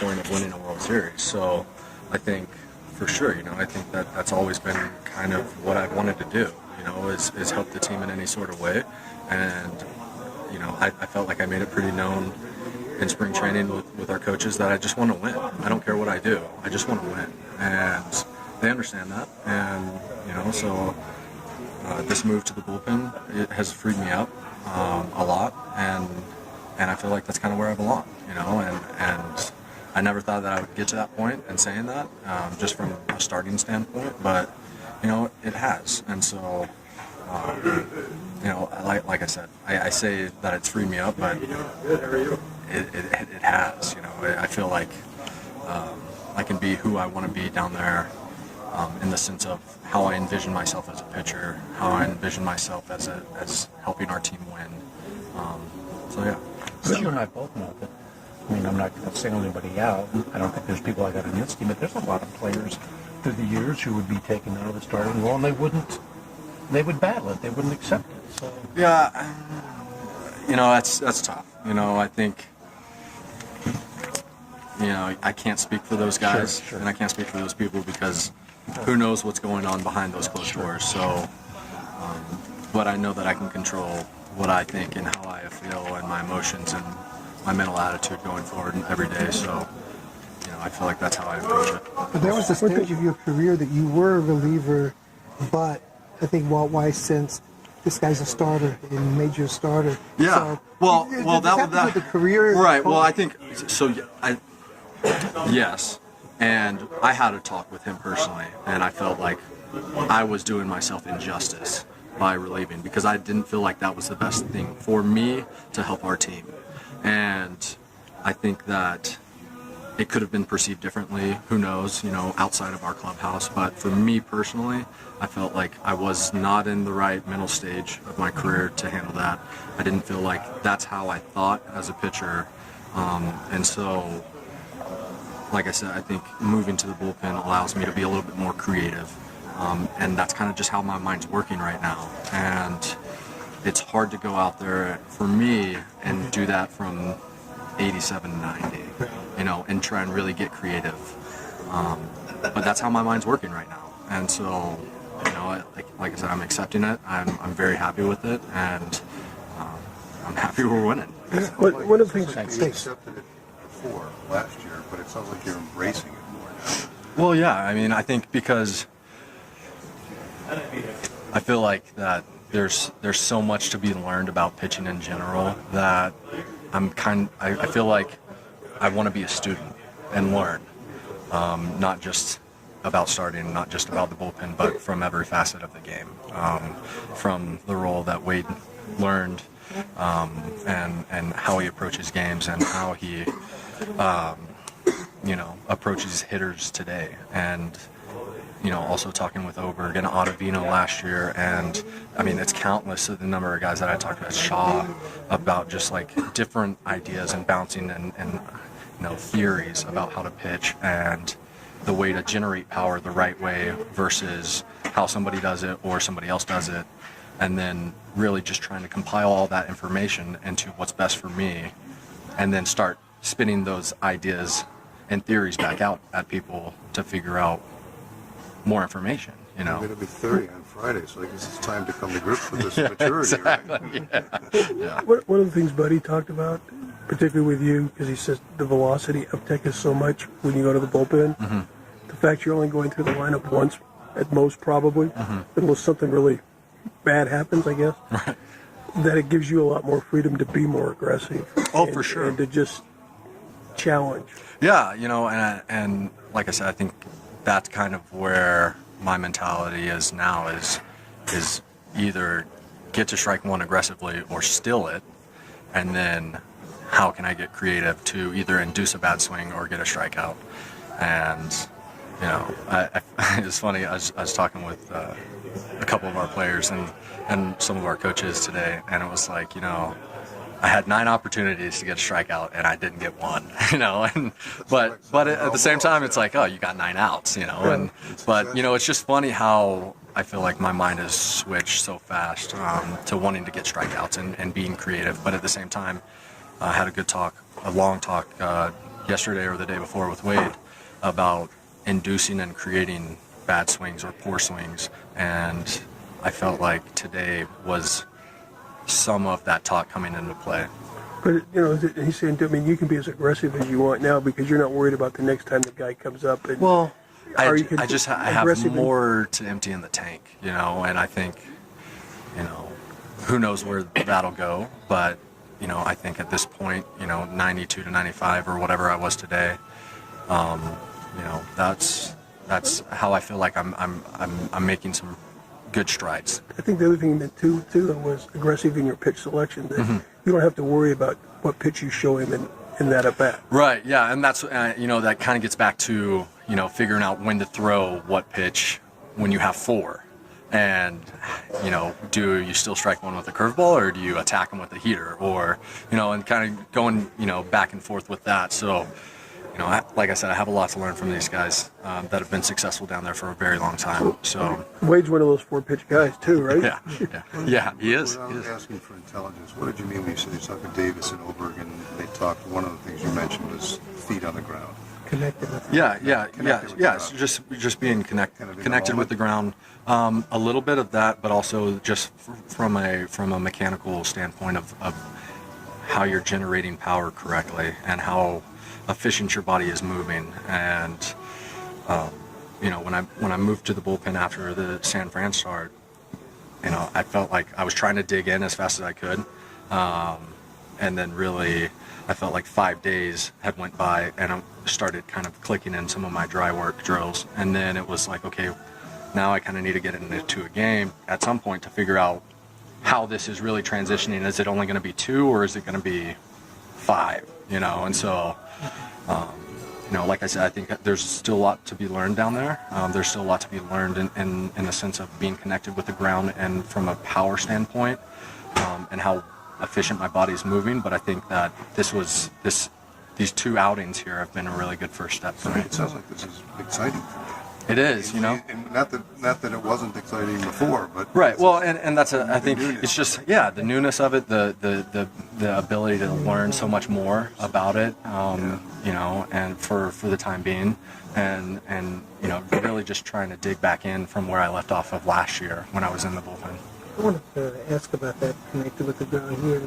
point of winning a World Series. So I think for sure, I think that's always been kind of what I've wanted to do, is help the team in any sort of way. And, I felt like I made it pretty known in spring training with our coaches that I just want to win. I don't care what I do. I just want to win. And they understand that. And, so this move to the bullpen, it has freed me up a lot. And I feel like that's kind of where I belong, and I never thought that I would get to that point and saying that, just from a starting standpoint, but, it has. And so, like I said, I say that it's freed me up, but it has, I feel like I can be who I want to be down there, in the sense of how I envision myself as a pitcher, how I envision myself as helping our team win. So, yeah. But you and I both know that, I'm not going to single anybody out. I don't think there's people like that on this team, but there's a lot of players through the years who would be taken out of the starting role, and they would battle it. They wouldn't accept it. So. Yeah, that's tough. I think, I can't speak for those guys, sure. And I can't speak for those people because who knows what's going on behind those closed doors. So, but I know that I can control what I think and how I feel and my emotions and my mental attitude going forward every day. So, I feel like that's how I approach it. But there was a stage of your career that you were a reliever, but I think Walt Weiss sensed this guy's a starter and made you a starter. Yeah. So, well, that was the career. Right. Well, I think so. Yes, and I had a talk with him personally, and I felt like I was doing myself injustice by relieving because I didn't feel like that was the best thing for me to help our team. And I think that it could have been perceived differently, who knows, outside of our clubhouse. But for me personally, I felt like I was not in the right mental stage of my career to handle that. I didn't feel like that's how I thought as a pitcher. And so, like I said, I think moving to the bullpen allows me to be a little bit more creative. And that's kind of just how my mind's working right now. And it's hard to go out there for me and do that from 87, 90, and try and really get creative. But that's how my mind's working right now. And so, like I said, I'm accepting it. I'm very happy with it, and I'm happy we're winning. One of the things you accepted it before last year, but it sounds like you're embracing it more now. Well, yeah. I think because I feel like that there's so much to be learned about pitching in general that I feel like I want to be a student and learn, not just about starting, not just about the bullpen, but from every facet of the game, from the role that Wade learned, and how he approaches games and how he, approaches hitters today. And, also talking with Oberg and Ottavino last year, and it's countless of the number of guys that I talked to, Shaw, about just like different ideas and bouncing and theories about how to pitch and the way to generate power the right way versus how somebody does it or somebody else does it, and then really just trying to compile all that information into what's best for me, and then start spinning those ideas and theories back out at people to figure out more information, You're going to be 30 on Friday, so I guess it's time to come to grips with this maturity, exactly. right? Yeah. One of the things Buddy talked about, particularly with you, because he says the velocity uptick is so much when you go to the bullpen. Mm-hmm. The fact you're only going through the lineup once, at most probably, unless something really bad happens, I guess, Right. that it gives you a lot more freedom to be more aggressive. For sure. And to just challenge. Yeah, and like I said, I think that's kind of where my mentality is now, is either get to strike one aggressively or steal it, and then how can I get creative to either induce a bad swing or get a strikeout. And it's funny, I was talking with a couple of our players and some of our coaches today, and it was like, I had 9 opportunities to get a strikeout and I didn't get one, but at the same time, it's like, oh, you got 9 outs, but it's just funny how I feel like my mind has switched so fast to wanting to get strikeouts and being creative. But at the same time, I had a long talk yesterday or the day before with Wade about inducing and creating bad swings or poor swings, and I felt like today was some of that talk coming into play. But, he's saying, I mean, you can be as aggressive as you want now because you're not worried about the next time the guy comes up. And Well, I have aggressive more to empty in the tank, and I think, who knows where that'll go, but, I think at this point, 92 to 95 or whatever I was today, that's how I feel like I'm making some good strides. I think the other thing that too was aggressive in your pitch selection. That you don't have to worry about what pitch you show him in that at bat. Right. Yeah, and that's that kind of gets back to figuring out when to throw what pitch when you have 4, and do you still strike one with a curveball or do you attack him with a heater, or and kind of going back and forth with that. So. Like I said, I have a lot to learn from these guys that have been successful down there for a very long time. So Wade's one of those 4-pitch guys too, right? Yeah, he is. When I was asking for intelligence, what did you mean when you said you talked to Davis and Oberg and they talked? One of the things you mentioned was feet on the ground. Connected with So just being connected with the ground. A little bit of that, but also just from a mechanical standpoint of how you're generating power correctly and how efficient your body is moving. And when I moved to the bullpen after the San Fran start, I felt like I was trying to dig in as fast as I could, and then really I felt like 5 days had went by and I started kind of clicking in some of my dry work drills, and then it was like, okay, now I kind of need to get into a game at some point to figure out how this is really transitioning. Is it only going to be 2 or is it going to be 5? And so, like I said, I think there's still a lot to be learned down there. There's still a lot to be learned in the sense of being connected with the ground and from a power standpoint, and how efficient my body's moving. But I think that these 2 outings here have been a really good first step for me. It sounds like this is exciting for you. It is, And not that it wasn't exciting before, but right. Well, and that's I think it's just the newness of it, the ability to learn so much more about it, and for the time being, and really just trying to dig back in from where I left off of last year when I was in the bullpen. I wanted to ask about that connected with the ground here.